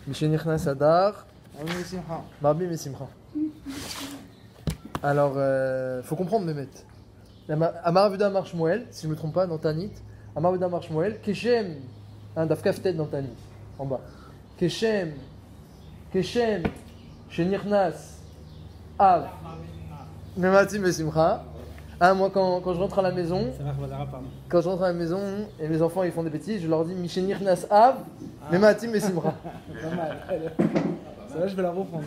Mishenichnas Adar, Marbim et Simcha. Alors, faut comprendre Mehmet. Amaravuda Mar Shmuel, si je ne me trompe pas, dans Tanit. Amaravuda Mar Shmuel, Keshem, Dafkaftet dans Tanit, en bas. Keshem, Shenichnas, Av, Mematim et Simcha. Moi, quand je rentre à la maison, et mes enfants ils font des bêtises, je leur dis Mishenichnas Av, Mematim et Simcha. Pas mal. Ça va, je vais la reprendre.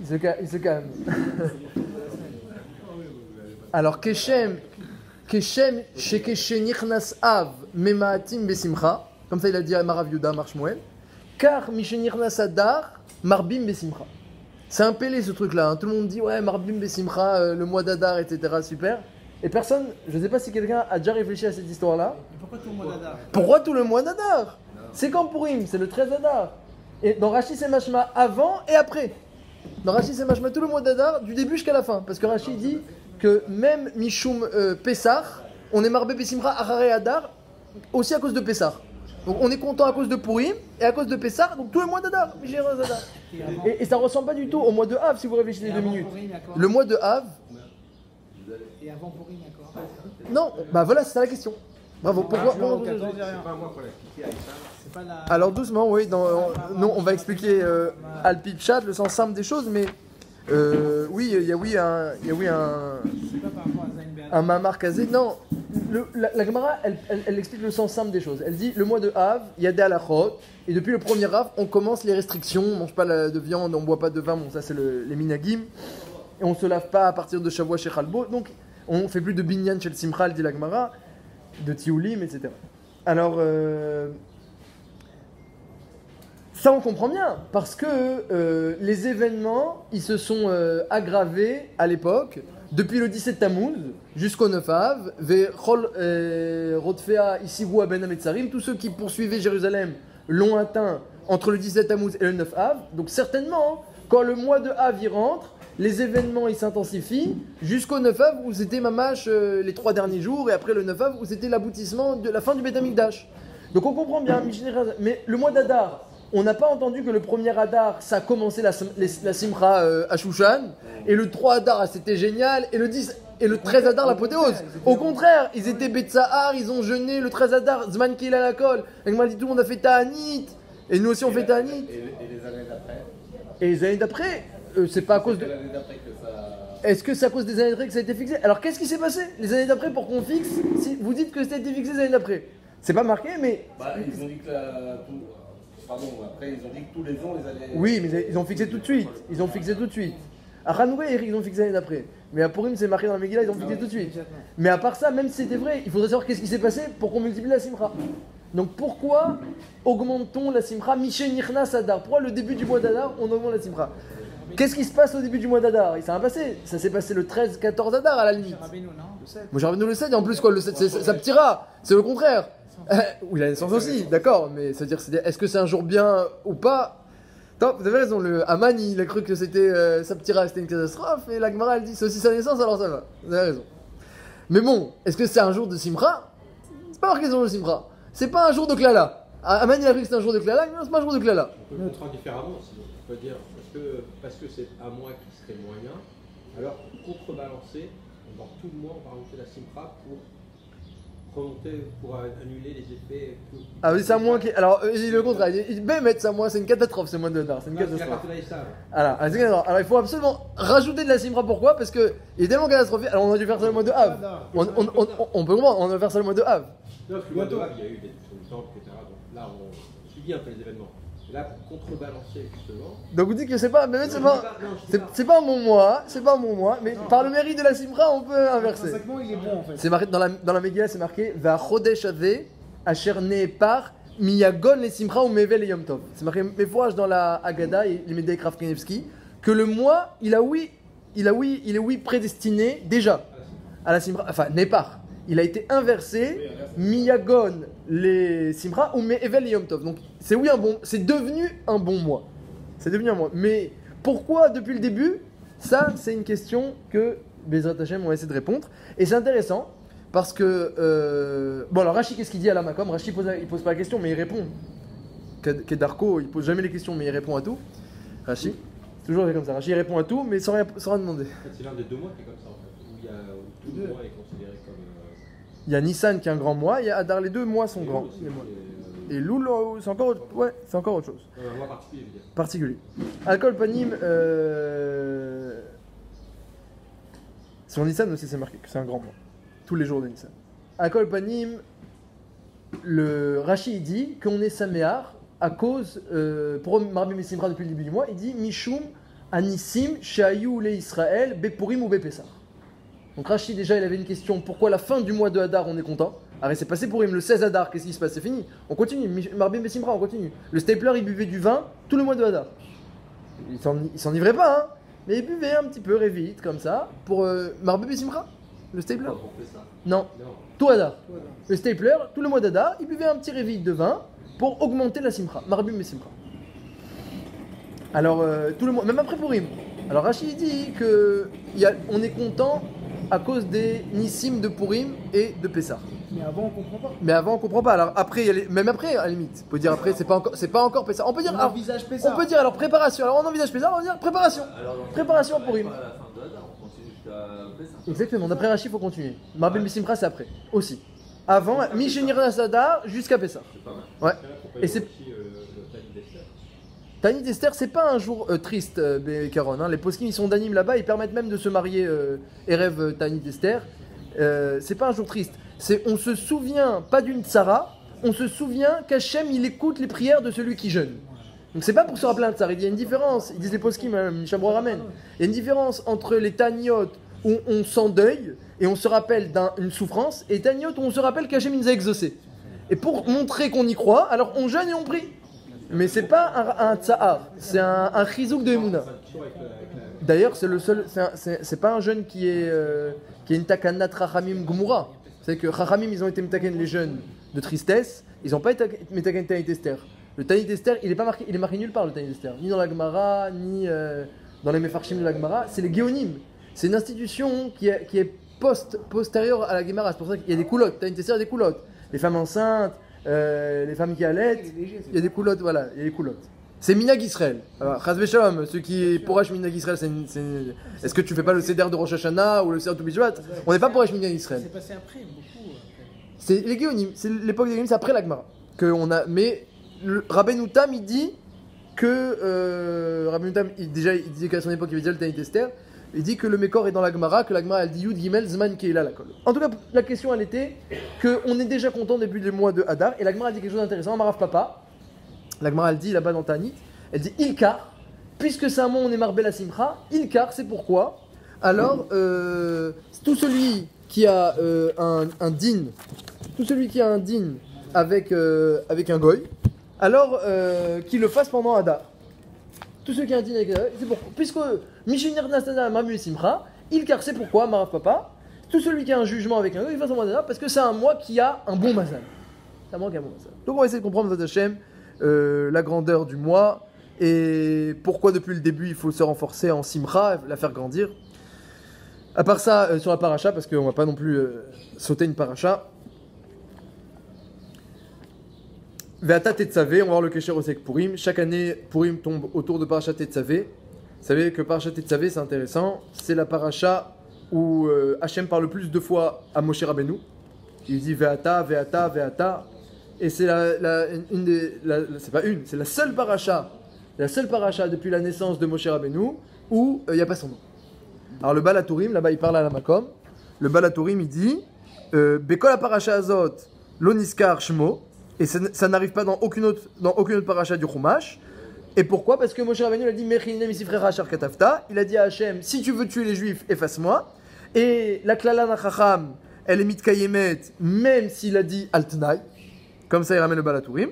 Il se calme. Alors, Keshem, Shekeshenichnas Av, Mematim Besimcha, comme ça il a dit à Marav Yuda, Mar Shmuel, car Mishenichnas Adar, Marbim Besimcha. C'est un pélé ce truc-là. Tout le monde dit, ouais, Marbim Besimcha, le mois d'Adar, etc. Super. Et personne, je ne sais pas si quelqu'un a déjà réfléchi à cette histoire-là. Pourquoi tout le mois d'Adar? Pourquoi tout le mois d'Adar? C'est quand Purim, c'est le 13 Adar. Et dans Rashi, c'est Mashma avant et après. Dans Rashi, c'est Mashma tout le mois d'Adar, du début jusqu'à la fin. Parce que Rashi dit que même Mishum Pessah, on est Marbé Besimcha Acharei Adar, aussi à cause de Pessah. Donc on est content à cause de Purim et à cause de Pessah, donc tout le mois d'Adar. Et ça ne ressemble pas du tout au mois de Av si vous réfléchissez 2 minutes. Le mois de Av. Et avant Purim, d'accord? Non, bah voilà, c'est ça la question. Bravo, pourquoi Alors doucement, oui, non, on va expliquer Alpi Pshat, le sens simple des choses, mais oui, il y a un Mamar Kazé. Non, la Gemara, elle explique le sens simple des choses. Elle dit, le mois de Av, il y a des halachot, et depuis le premier Av, on commence les restrictions, on ne mange pas de viande, on ne boit pas de vin, bon ça c'est les minagim, et on ne se lave pas à partir de Shavua chez Chalbo, donc on ne fait plus de binyan chez le Simchal, dit la Gemara, de Tioulim, etc. Alors, ça on comprend bien, parce que les événements, ils se sont aggravés à l'époque, depuis le 17 Tammuz jusqu'au 9 Av, Vechol Rodfea Isivu Ben Ametzarim, tous ceux qui poursuivaient Jérusalem l'ont atteint entre le 17 Tammuz et le 9 Av, donc certainement, quand le mois de Av y rentre, les événements ils s'intensifient jusqu'au 9 Av où c'était mamash les 3 derniers jours et après le 9 Av où c'était l'aboutissement de la fin du Beth Amikdash. Donc on comprend bien, mais le mois d'Adar, on n'a pas entendu que le premier Adar ça a commencé la Simcha à Shushan et le 3 Adar c'était génial et le 10 et le 13 Adar l'apothéose. Au contraire, ils étaient Betsahar, ils ont jeûné le 13 Adar, Zman Keila la Kol. Et m'a dit tout le monde a fait Ta'anit et nous aussi on fait Ta'anit. Et les années d'après Et les années d'après c'est pas à cause de. Est-ce que c'est à cause des années d'après que ça a été fixé? Alors qu'est-ce qui s'est passé les années d'après pour qu'on fixe? Si vous dites que ça a été fixé les années d'après, c'est pas marqué, mais. Ils ont dit que Pardon, après ils ont dit que tous les ans ils allaient. Oui, mais ils ont fixé tout de suite. Ils ont fixé tout de suite. À Hanouka, ils ont fixé l'année d'après. Mais à Purim, c'est marqué dans la Megillah, ils ont fixé tout de suite. Mais à part ça, même si c'était vrai, il faudrait savoir qu'est-ce qui s'est passé pour qu'on multiplie la Simcha. Donc pourquoi augmente-t-on la Simcha Mishenichnas Adar? Pourquoi le début du mois d'Adar, on augmente la Simcha? Qu'est-ce qui se passe au début du mois d'Adar? Ça va passer. Ça s'est passé le 13-14 Adar à la limite. Moi j'ai nous le 7 et en plus quoi, le 7 c'est sa petira. C'est le contraire. Oui, la naissance aussi, d'accord, mais c'est-à-dire est-ce que c'est un jour bien ou pas? Non, vous avez raison, le Haman il a cru que c'était sa petira, c'était une catastrophe, et la Gemara elle dit c'est aussi sa naissance, alors ça va. Vous avez raison. Mais bon, est-ce que c'est un jour de Simcha? C'est pas marqué jour de Simcha. C'est pas un jour de Klala. Haman il a cru que c'était un jour de Klala, mais non, c'est pas un jour de Klala. On peut le faire différemment, sinon. On peut dire, parce que c'est un mois qui serait moyen, alors pour contrebalancer, dans tout le mois, on va rajouter la Simcha pour remonter, pour annuler les effets. Ah oui, c'est un mois qui. Alors, il dit le contraire. Il dit, mettre ça, moi, c'est une catastrophe, ce mois de Hadar. C'est une catastrophe. Alors, il faut absolument rajouter de la Simcha. Pourquoi? Parce qu'il est tellement catastrophique. Alors, on a dû faire ça le mois de Av. On peut comprendre, on a dû faire ça le mois de Av. Non, parce que le mois de Av, il y a eu des temps, etc. Donc là, on subit un peu les événements. Et là, pour contrebalancer, justement. Donc, vous dites que c'est pas. Mais c'est pas un bon mois. C'est pas un bon mois. Mais par le mérite de la Simcha, on peut inverser. Il est bon en fait. C'est marqué dans la Megillah, c'est marqué Va Chodesh Ave Asher Ne'epar Miyagon les Simcha ou Mevel et Yom Tov. C'est marqué méfourage dans la Haggadah et les Médailles Rav Kanevski que le mois, il est prédestiné déjà à la Simcha. Enfin, Ne'epar. Il a été inversé, Miyagon les Simcha ou Mevel et Yom Tov. Donc c'est devenu un bon mois. C'est devenu un mois. Mais pourquoi depuis le début? Ça, c'est une question que Bezrat Hashem on va essayer de répondre. Et c'est intéressant parce que... Bon alors Rashi, qu'est-ce qu'il dit à la Makom? Rashi il pose pas la question, mais il répond. Kedarko, il pose jamais les questions, mais il répond à tout. Rashi, toujours comme ça. Rashi il répond à tout, mais sans rien demander. En fait, c'est l'un des 2 mois qui est comme ça, en fait. Où tout le mois est considéré comme... Il y a Nissan qui est un grand mois, il y a Adar, les 2 mois sont grands. aussi, Et Loul, c'est encore autre chose. un mois particulier, je veux dire. Particulier. Alcool Panim, sur Nissan aussi c'est marqué que c'est un grand mois. Tous les jours de Nissan. Alcool Panim, le Rashi il dit qu'on est Saméar à cause, pour Marbi Messimra depuis le début du mois, il dit Mishum Anissim Shayu le Israël Bepurim ou Bepessar. Donc Rashi déjà il avait une question, pourquoi la fin du mois de Hadar on est content? Alors c'est passé pour him le 16 Hadar, qu'est-ce qui se passe? C'est fini. On continue, Marbi Messimra on continue. Le stapler il buvait du vin tout le mois de Hadar. Il s'enivrait pas hein, mais il buvait un petit peu vite comme ça pour Marbi Messimra. Le stapler? Non, Non. tout Hadar. Le stapler, tout le mois d'Hadar, il buvait un petit réveil de vin pour augmenter la simra, Marbi Messimra. Alors, tout le mois, même après Purim. Alors, Rachid dit que on est content à cause des Nissim de Purim et de Pessah. Mais avant, on comprend pas. Mais avant, on comprend pas. Alors, après, même après, à la limite, on peut dire après, c'est pas encore Pessah. On peut dire, On alors, envisage Pessah. on peut dire alors préparation. Alors, on envisage Pessah, on va dire préparation. Préparation pour Purim. À la fin de Hadar, on continue jusqu'à Pessah. Exactement, d'après Rachid, il faut continuer. Marbi Messimra, c'est après, aussi. Avant, Mishenir Nasada jusqu'à Pessah. C'est pas mal. Ouais. Pourquoi Et il y a c'est- aussi le Tani d'Esther. Tani d'Esther, c'est pas un jour triste, Caron. Hein. Les poskim, ils sont d'anime là-bas, ils permettent même de se marier Erev Tani d'Esther. C'est pas un jour triste. On se souvient pas d'une tsara, on se souvient qu'Hachem il écoute les prières de celui qui jeûne. Donc c'est pas pour se rappeler un tsar. Il y a une différence. Ils disent les poskim, Mishabro ramène. Il y a une différence entre les taniot où on s'endeuille et on se rappelle d'une souffrance, et taniot où on se rappelle qu'Hachem il nous a exaucés. Et pour montrer qu'on y croit, alors on jeûne et on prie. Mais c'est pas un tsahar, c'est un chizouk de Emouna. D'ailleurs, c'est le seul, c'est pas un jeune qui est une takanat Rachamim Gmura. C'est que Rachamim, ils ont été metaken les jeunes de tristesse, ils n'ont pas été metaken Tanit Esther. Le Tanit Esther, il est marqué nulle part le Tanit Esther, ni dans la Gemara, ni dans les Mefarshim de la Gemara. C'est les Géonim. C'est une institution qui est postérieure à la Gemara. C'est pour ça qu'il y a des coulottes. Tanit Esther, il y a des coulottes. Les femmes enceintes, les femmes qui allaitent, il y a des coulottes, voilà, il y a des coulottes. C'est Minag Israël. Alors, Chaz v'Shalom, ceux qui pourrachent Minag Israël, est-ce que tu fais pas le Seder de Rosh Hashanah ou le Seder Toubishvat? On n'est pas pourrach Minag Israël. C'est passé après, beaucoup. C'est les Géonim, c'est l'époque des Géonim, c'est après la Gemara. Mais Rabbeinu Tam, il dit que. Rabbeinu Tam, il disait qu'à son époque, il y avait déjà le Tanit Esther. Il dit que le Mékor est dans la Gemara, que la Gemara elle dit Yud Gimel Zman Keila la Kol. En tout cas, la question elle était qu'on est déjà content depuis le mois de Hadar, et la Gemara dit quelque chose d'intéressant, Marav Papa. La Gemara elle dit là-bas dans Tanit, elle dit Ilkar, puisque c'est un mot on est marbé la Simcha, Ilkar c'est pourquoi. Alors, tout celui qui a un din, avec un goy, alors qu'il le fasse pendant Hadar. Tous ceux qui ont un din avec c'est pourquoi. Puisque Mishinir Nastada Mamu Simcha, Ilkar c'est pourquoi, Marav Papa, tout celui qui a un jugement avec un goy, il fasse en Hadar, parce que c'est un mois qui a un bon mazal. C'est un mois qui a un bon mazal. Donc on va essayer de comprendre votre Hashem. La grandeur du mois et pourquoi depuis le début il faut se renforcer en simcha, la faire grandir. À part ça, sur la paracha, parce qu'on va pas non plus sauter une paracha. Ve'ata Tetzavé, on va voir le Kesher Osek Purim. Chaque année, Purim tombe autour de paracha Tetzavé. Vous savez que paracha Tetzavé, c'est intéressant. C'est la paracha où Hachem parle le plus de fois à Moshe Rabbeinu. Il dit Ve'ata, Ve'ata, Ve'ata. Et c'est c'est la seule paracha depuis la naissance de Moshe Rabbeinu où il n'y a pas son nom. Alors le Baal HaTurim, là-bas il parle à la Makom, le Baal HaTurim il dit Bekol la paracha azot lo niskar shmo, et ça n'arrive pas dans aucune autre paracha du Chumash. Et pourquoi? Parce que Moshe Rabbeinu il a dit Mechilne misifrecha ashar katafta, il a dit à Hachem si tu veux tuer les Juifs efface-moi. Et la klala nachacham elle est mitkayemet même s'il a dit altnai. Comme ça, il ramène le Baal HaTurim.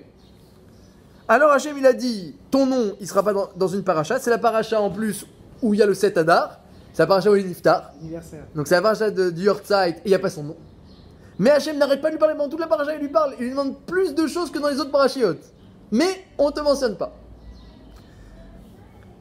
Alors Hachem, il a dit, ton nom, il sera pas dans une paracha. C'est la paracha en plus où il y a le 7 Hadar. C'est la paracha où il est Niftar. Anniversaire. Donc c'est la paracha du Yortzeit et il n'y a pas son nom. Mais Hachem n'arrête pas de lui parler pendant toute la paracha. Il lui parle. Il lui demande plus de choses que dans les autres parachiotes. Mais on ne te mentionne pas.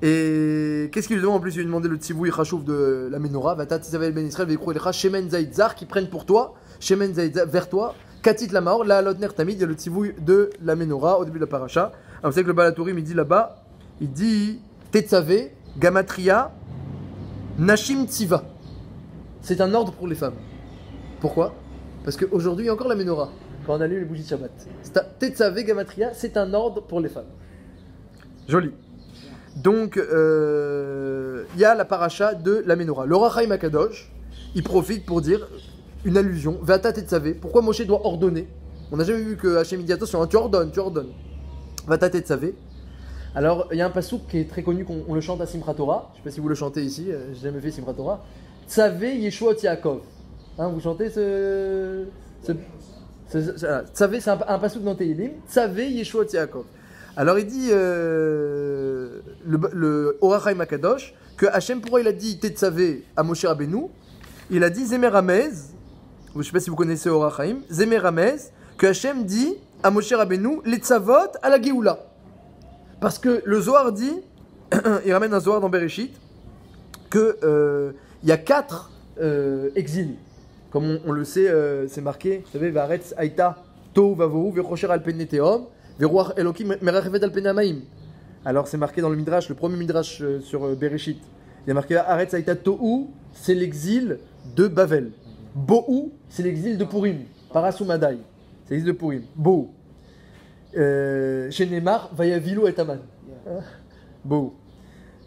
Et qu'est-ce qu'il lui demande en plus? Il lui demandait le tzivouï chachouf de la menorah. Vatat Tzavel ben Israël veikru elecha shemen zaitzar qui prennent pour toi, shemen zaitzar vers toi. Katit la maor, la lotner tamid, il y a le tzivouï de la menorah au début de la paracha. Alors vous savez que le Balatourim il dit là-bas, il dit Tetzave, Gamatria, Nashim Tziva. C'est un ordre pour les femmes. Pourquoi? Parce qu'aujourd'hui il y a encore la menorah quand on allume les bougies de Shabbat. Tetzave, Gamatria, c'est un ordre pour les femmes. Joli. Donc, il y a la paracha de la menorah. Le Rachaim Akadosh, il profite pour dire une allusion. Vata Tetzave. Pourquoi Moshe doit ordonner? On n'a jamais vu que Hachem dit attention, tu ordonnes. Vata Tetzave. Alors, il y a un passouk qui est très connu, qu'on le chante à Simchat Torah. Je ne sais pas si vous le chantez ici, j'ai jamais fait Simchat Torah. Tzavé Yeshuot Yaakov. Hein, vous chantez Tzavé, c'est un passouk dans Tehillim. Tzavé Yeshuot Yaakov. Alors il dit le Orachaim Akadosh que Hachem, pourquoi il a dit Tetzavé à Moshe Rabbeinu? Il a dit Zemer Ramez, je ne sais pas si vous connaissez Orachaim, Zemer Ramez, que Hachem dit à Moshe Rabbeinu les tzavot à la Géoula. Parce que le Zohar dit, il ramène un Zohar dans Bereshit, que il y a 4 exils. Comme on le sait, c'est marqué, vous savez, Varetz Aïta, Tohu Vavohu, Vechocher al Peneteom. Veruach Elokim merachefet al pnei hamaim. Alors c'est marqué dans le Midrash, le premier Midrash sur Bereshit. Il y a marqué Aretz Haïta Tohu, c'est l'exil de Bavel. Bohu, c'est l'exil de Purim. Parasumadai, c'est l'exil de Purim. Bohu. Chez Neymar, Vayavilu et Aman. Bohu.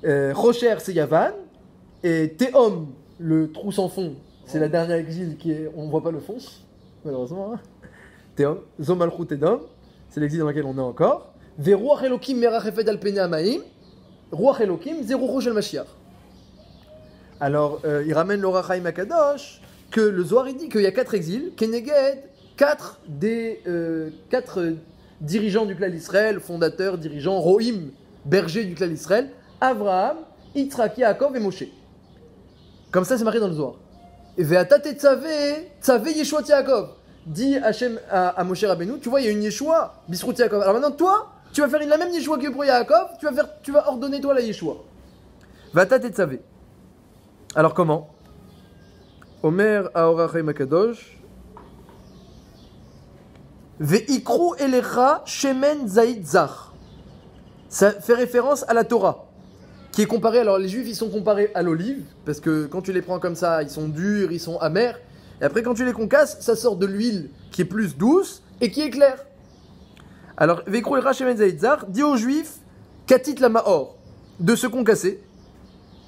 Rocher, c'est Yavan. Et Tehom, le trou sans fond, c'est la dernière exil qui est. On ne voit pas le fond, malheureusement. Hein. Tehom, Zomalchut Edom. C'est l'exil dans lequel on est encore. Veruach Elokim merachefet al pnei hamaim. Ruach Elokim zerucho shel Mashiach. Alors, il ramène l'Orachaim Akadosh que le Zohar il dit qu'il y a 4 exils, Keneged, 4 dirigeants du clan d'Israël, fondateurs, dirigeants, Rohim, bergers du clan d'Israël, Avraham, Yitzhak, Yaakov et Moshe. Comme ça, c'est marqué dans le Zohar. Et Ve'ata Tetzavé, Tzavé Yeshuot Yaakov. Dit Hachem à Moshe Rabbeinu, tu vois, il y a une Yeshua, Bisrout Yaakov. Alors maintenant, toi, tu vas faire la même Yeshua que pour Yaakov, tu vas ordonner toi la Yeshua. Vata Tetzavé. Alors comment? Omer Aorachaim Akadosh. Ve'ikru elecha shemen zaïd zach. Ça fait référence à la Torah, qui est comparée. Alors les Juifs, ils sont comparés à l'olive, parce que quand tu les prends comme ça, ils sont durs, ils sont amers. Et après, quand tu les concasses, ça sort de l'huile qui est plus douce et qui est claire. Alors, Vekrou el Shemen Zaitzar dit aux Juifs, Katit la Maor, de se concasser,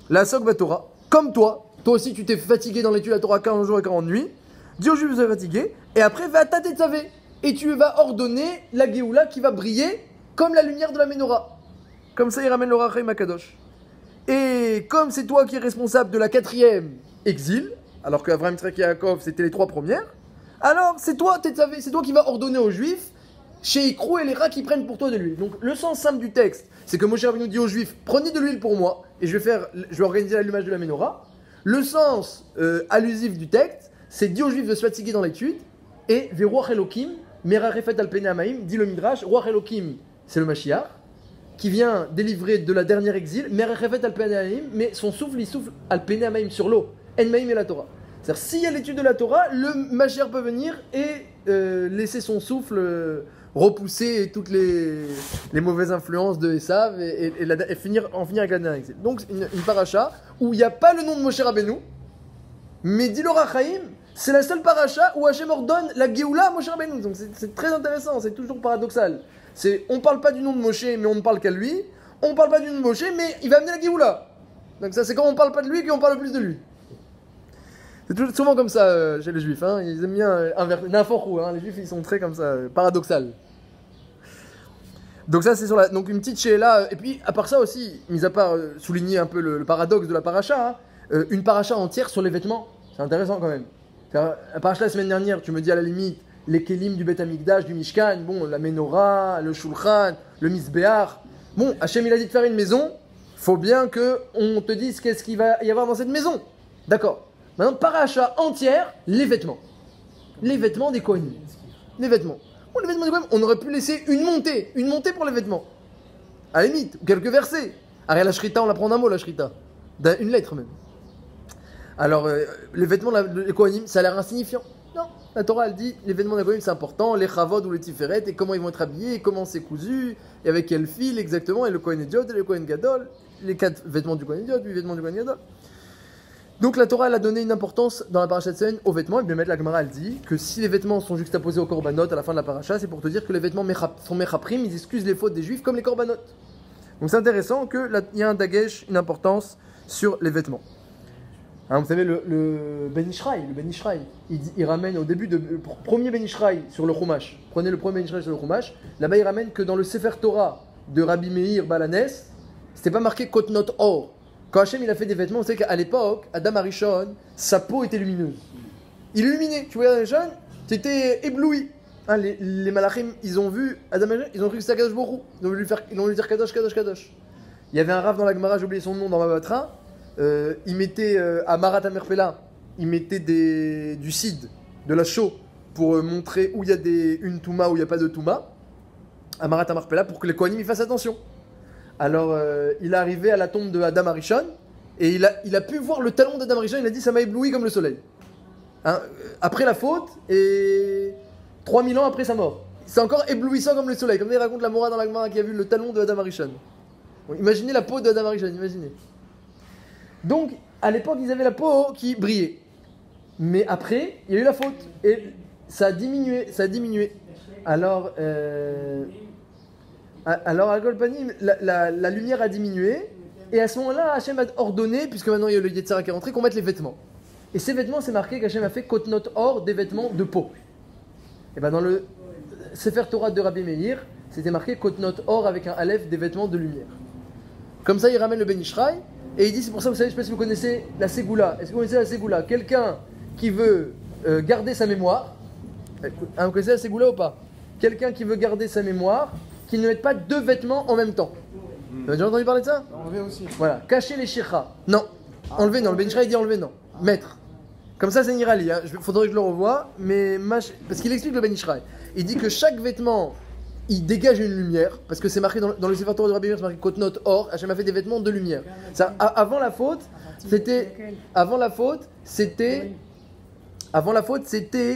la Sog Torah, comme toi aussi tu t'es fatigué dans l'étude de la Torah 40 jours et 40 nuits, dis aux Juifs, vous êtes fatigués, et après, va Tatetzavé, et tu vas ordonner la Géoula qui va briller comme la lumière de la Menorah. Comme ça, il ramène le Rachaim Akadosh. Et comme c'est toi qui es responsable de la 4e exil, alors qu'Avraham, Yitzhak et Yaakov, c'était les 3 premières, alors c'est toi qui vas ordonner aux Juifs, chez Ikrou et les rats qui prennent pour toi de l'huile. Donc le sens simple du texte, c'est que Moshe Rabbeinu dit aux Juifs, prenez de l'huile pour moi, et je vais organiser l'allumage de la Menorah. Le sens allusif du texte, c'est dit aux Juifs de se fatiguer dans l'étude, et Veruach Elokim, merachefet al pnei hamaim, dit le Midrash, Ruach Elokim, c'est le Mashiach, qui vient délivrer de la dernière exil, merachefet al pnei hamaim, mais son souffle, il souffle al pnei hamaim sur l'eau. Enmaïm et la Torah. C'est-à-dire, s'il y a l'étude de la Torah, le Mashiach peut venir et laisser son souffle repousser toutes les mauvaises influences de Esav et en finir avec la dernière exil. Donc, une paracha où il n'y a pas le nom de Moshe Rabbeinu, mais dit l'Orachaim, c'est la seule paracha où Hachem ordonne la Géoula à Moshe Rabbeinu. Donc, c'est très intéressant, c'est toujours paradoxal. On ne parle pas du nom de Moshe, mais on ne parle qu'à lui. On ne parle pas du nom de Moshe, mais il va amener la Géoula. Donc, ça, c'est quand on ne parle pas de lui qu'on parle plus de lui. C'est souvent comme ça chez les Juifs, hein. Ils aiment bien inverser, n'importe où, hein. Les Juifs ils sont très comme ça, paradoxal. Donc ça c'est sur donc une petite là. Et puis à part ça aussi, mis à part souligner un peu le paradoxe de la paracha, hein, une paracha entière sur les vêtements, c'est intéressant quand même. La paracha la semaine dernière, tu me dis à la limite, les kelim du Beth Amikdash, du Mishkan, bon, la Menorah, le Shulchan, le Misbéach. Bon, Hachem il a dit de faire une maison, faut bien qu'on te dise qu'est-ce qu'il va y avoir dans cette maison. D'accord. Maintenant, paracha entière, les vêtements. Les vêtements des Kohanim. Les vêtements. Bon, les vêtements des Kohanim, on aurait pu laisser une montée pour les vêtements. À la limite, ou quelques versets. Arrête la shrita, on la prend d'un mot, la shrita. Une lettre même. Alors, les vêtements des Kohanim, ça a l'air insignifiant. Non, la Torah, elle dit, les vêtements des Kohanim, c'est important, les chavod ou les tiferet, et comment ils vont être habillés, et comment c'est cousu, et avec quel fil exactement, et le Kohen Idiot, et le Kohen Gadol, les 4 vêtements du Kohen Idiot, 8 vêtements du Kohen Gadol. Donc la Torah, elle a donné une importance dans la paracha de Tzayin aux vêtements, et bien mettre la Gemara, elle dit que si les vêtements sont juxtaposés aux korbanot à la fin de la paracha, c'est pour te dire que les vêtements sont mechaprim, ils excusent les fautes des juifs comme les korbanot. Donc c'est intéressant qu'il y a un dagesh, une importance sur les vêtements. Hein, vous savez, le Ben Ishraï, il ramène au début le premier Ben Ishraï sur le Chumash. Prenez le premier Ben Ishraï sur le Chumash. Là-bas, il ramène que dans le Sefer Torah de Rabbi Meir Balanes, c'était pas marqué Kotnot Or. Quand Hachem il a fait des vêtements, vous savez qu'à l'époque, Adam Arishon, sa peau était lumineuse. Il illuminait. Tu vois, Arishon, t'étais ébloui. Hein, les malachim, ils ont vu Adam Arishon, ils ont cru que c'était Kadosh Borou. Ils ont voulu lui dire Kadosh, Kadosh, Kadosh. Il y avait un rave dans la Gemara, j'ai oublié son nom, dans ma batra. Il mettait à Marat Amerpela, il mettait du cidre, de la chaux, pour montrer où il y a une touma, où il n'y a pas de touma, à Marat Amerpela, pour que les Kohanim y fassent attention. Alors, il est arrivé à la tombe de Adam Arishon, et il a pu voir le talon d'Adam Arishon, il a dit ça m'a ébloui comme le soleil. Hein, après la faute, et 3000 ans après sa mort. C'est encore éblouissant comme le soleil, comme il raconte la Mora dans la Gemara qui a vu le talon de Adam Arishon. Bon, imaginez la peau de Adam Arishon, imaginez. Donc, à l'époque, ils avaient la peau qui brillait. Mais après, il y a eu la faute. Et ça a diminué. Alors, à Golpanim, la lumière a diminué. Et à ce moment-là, Hachem a ordonné, puisque maintenant il y a le Yetzirah qui est rentré, qu'on mette les vêtements. Et ces vêtements, c'est marqué qu'Hachem a fait Kotnot Or, des vêtements de peau. Et bien dans le Sefer Torah de Rabbi Meir, c'était marqué Kotnot Or avec un Aleph, des vêtements de lumière. Comme ça, il ramène le Ben Ishraï. Et il dit, c'est pour ça, vous savez, je ne sais pas si vous connaissez la Ségoula. Est-ce que vous connaissez la Ségoula? Quelqu'un qui veut garder sa mémoire. Vous connaissez la Ségoula ou pas? Quelqu'un qui veut garder sa mémoire, qui ne mette pas 2 vêtements en même temps. Vous avez déjà entendu parler de ça? Enlever aussi. Voilà, cacher les shirra. Non. Enlever, non. Le Ben Ishraï dit enlever, non. Mettre. Comme ça, c'est Nirali. Hein. Faudrait que je le revoie. Mais parce qu'il explique le Ben Ishraï. Il dit que chaque vêtement, il dégage une lumière, parce que c'est marqué dans le Sefer Torah de Rabbi Meir, c'est marqué Kotnot Or, Hachem a fait des vêtements de lumière. Ça, avant la faute, c'était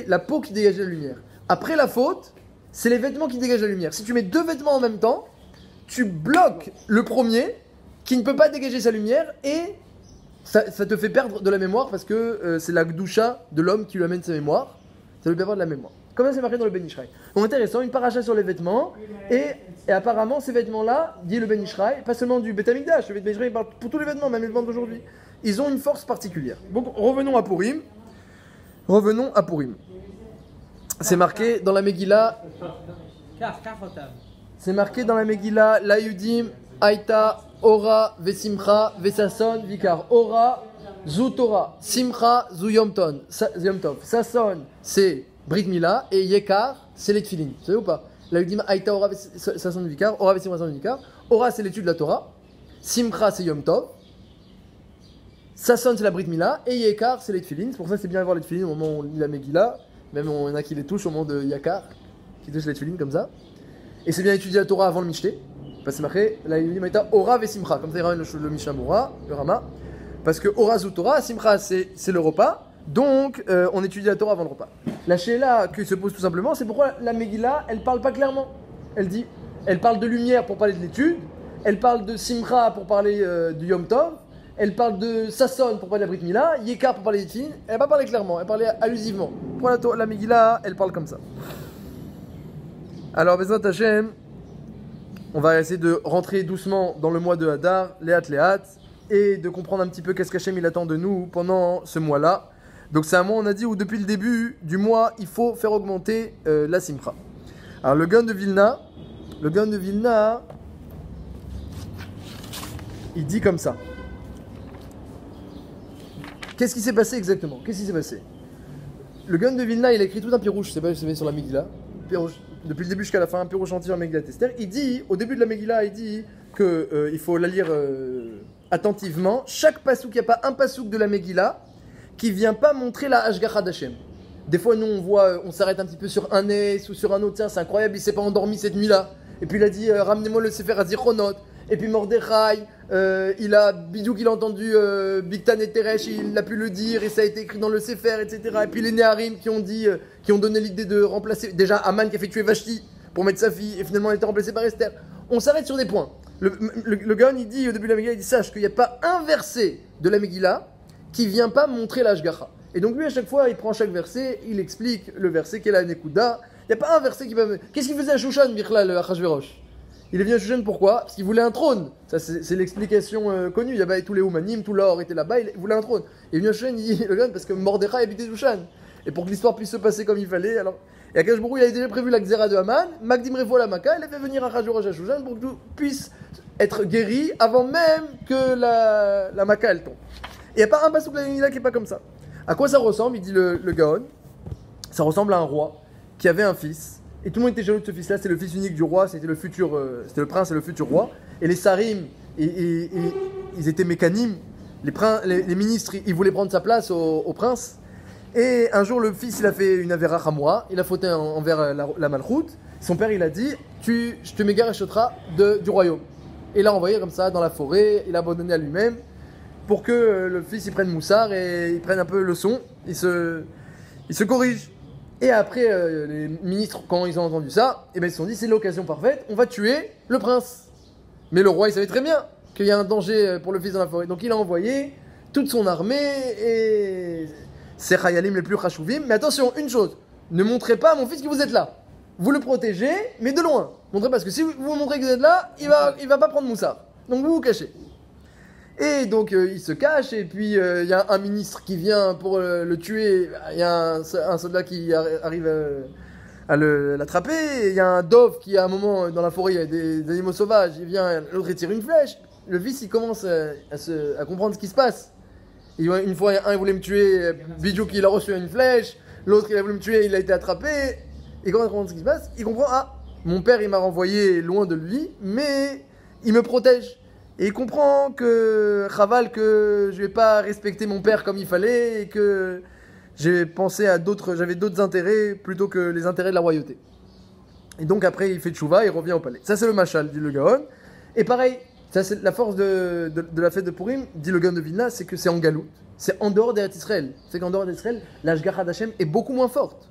la peau qui dégageait la lumière. Après la faute, c'est les vêtements qui dégagent la lumière. Si tu mets 2 vêtements en même temps, tu bloques le premier, qui ne peut pas dégager sa lumière, et ça te fait perdre de la mémoire, parce que c'est la gdusha de l'homme qui lui amène sa mémoire, ça lui fait perdre de la mémoire. Comme ça, c'est marqué dans le Ben Ishraï. Donc intéressant, une paracha sur les vêtements, et apparemment, ces vêtements-là, dit le Ben Ishraï, pas seulement du Bet Amikdash, le Ben Ishraï parle pour tous les vêtements, même les vêtements d'aujourd'hui. Ils ont une force particulière. Donc revenons à Purim. C'est marqué dans la Megillah. C'est marqué dans la Megillah, la Yudim, Aïta, Ora, Vesimcha, Vesason, Vikar. Ora, Zu Torah, Simcha, Zu Yom Tov. Sason, c'est Brit Mila, et Yekar, c'est les Tfilin. Vous savez ou pas? La Yudim, Aïta, Ora, Vesason, Vikar. Ora, Vesimcha, Sason, Vikar. Ora, c'est l'étude de la Torah. Simcha, c'est Yom Tov. Sason, c'est la Brit Mila. Et Yekar, c'est les Tfilin. C'est pour ça que c'est bien d'avoir les Tfilin au moment où on lit la Megillah. Même il y en a qui les touchent au moment de Yakar, qui touchent les Tfilin comme ça. Et c'est bien étudier la Torah avant le Michté. Parce que c'est marqué, là il dit Maïta Ora Vesimcha. Comme ça il ramène le Mishnah Moura, le Rama. Parce que Ora Zu Torah, Simcha c'est le repas. Donc on étudie la Torah avant le repas. La Sheila qui se pose tout simplement, c'est pourquoi la Megillah, elle parle pas clairement. Elle parle de lumière pour parler de l'étude. Elle parle de Simcha pour parler du Yom Tov. Elle parle de Sasson pour parler de la Brit Mila. Yekar pour parler des Tfilin. Elle va pas parler clairement, elle parle allusivement. Pour la Megillah, elle parle comme ça. Alors, Bezrat Hashem, on va essayer de rentrer doucement dans le mois de Hadar, Léat, et de comprendre un petit peu qu'est-ce qu'Hachem il attend de nous pendant ce mois-là. Donc c'est un mois, on a dit, où depuis le début du mois, il faut faire augmenter la Simcha. Alors le Gaon de Vilna, il dit comme ça. Qu'est-ce qui s'est passé exactement? Le Gaon de Vilna, il a écrit tout un pirouche, je sais pas si vous savez sur la Megillah. Depuis le début jusqu'à la fin, un pirouche entier en Megillah Esther. Il dit, au début de la Megillah, il dit qu'il faut la lire attentivement. Chaque pasouk, il n'y a pas un pasouk de la Megillah qui vient pas montrer la Hashgacha d'Hachem. Des fois, nous, on s'arrête un petit peu sur un Nes ou sur un autre. Tiens, c'est incroyable, il s'est pas endormi cette nuit-là. Et puis il a dit, ramenez-moi le Sefer Hazichronot. Et puis Mordechai, il a entendu Bigtan et Teresh, il a pu le dire, et ça a été écrit dans le Sefer, etc. Et puis les Néharim qui ont donné l'idée de remplacer, déjà Aman qui a fait tuer Vashti pour mettre sa fille, et finalement elle a été remplacée par Esther. On s'arrête sur des points. Le Gaon, il dit au début de la Megillah, il dit sache qu'il n'y a pas un verset de la Megillah qui vient pas montrer l'Ashgacha. Et donc lui, à chaque fois, il prend chaque verset, il explique le verset qui est la Nekuda. Il n'y a pas un verset qui va... Qu'est-ce qu'il faisait à Shushan, Bichlal, le Achashverosh? Il est venu à Shushan pourquoi? Parce qu'il voulait un trône. Ça, c'est l'explication connue. Il y avait tous les Oumanim, tout l'or était là-bas, il voulait un trône. Il est venu à Shushan, il dit, le Gaon, parce que Mordechai habitait Shushan. Et pour que l'histoire puisse se passer comme il fallait, alors... Et Akash Baruch Hu, il avait déjà prévu la Xéra de Haman, Magdim Revo la Maka, il a fait venir Achashverosh à Shushan pour que tout puisse être guéri avant même que la Maka elle tombe. Et il n'y a pas un passouk là qui n'est pas comme ça. À quoi ça ressemble? Il dit le Gaon. Ça ressemble à un roi qui avait un fils. Et tout le monde était jaloux de ce fils-là. C'est le fils unique du roi. C'était le prince et le futur roi. Et les sarim, ils étaient mécanim. Les ministres, ils voulaient prendre sa place au prince. Et un jour, le fils, il a fait une avera chamoura. Il a fauté envers la malchoute. Son père, il a dit je te m'égare et chotra du royaume. Et il l'a envoyé comme ça dans la forêt. Il a abandonné à lui-même. Pour que le fils il prenne moussard et il prenne un peu leçon, il se corrige. Et après, les ministres, quand ils ont entendu ça, ils se sont dit c'est l'occasion parfaite, on va tuer le prince. Mais le roi il savait très bien qu'il y a un danger pour le fils dans la forêt. Donc il a envoyé toute son armée et ses chayalim les plus chashuvim. Mais attention, une chose, ne montrez pas à mon fils que vous êtes là. Vous le protégez, mais de loin. Montrez parce que si vous montrez que vous êtes là, il va pas prendre moussard. Donc vous vous cachez. Et donc il se cache et puis il y a un ministre qui vient pour le tuer, il y a un soldat qui arrive à l'attraper, il y a un dove qui à un moment dans la forêt, il y a des animaux sauvages, il vient, l'autre il tire une flèche, le fils il commence à comprendre ce qui se passe. Et une fois un il voulait me tuer, Bidjouk il a reçu une flèche, l'autre il a voulu me tuer, il a été attrapé, et quand il comprend ce qui se passe, il comprend, mon père il m'a renvoyé loin de lui, mais il me protège. Et il comprend que Chaval, que je vais pas respecter mon père comme il fallait et que j'avais d'autres intérêts plutôt que les intérêts de la royauté. Et donc après il fait tchouva, il revient au palais. Ça c'est le machal, dit le Gaon. Et pareil, ça c'est la force de la fête de Purim, dit le Gaon de Vilna, c'est que c'est en galoute, c'est en dehors d'Eretz Israël. C'est qu'en dehors d'Israël, l'Ashgacha d'Hashem est beaucoup moins forte.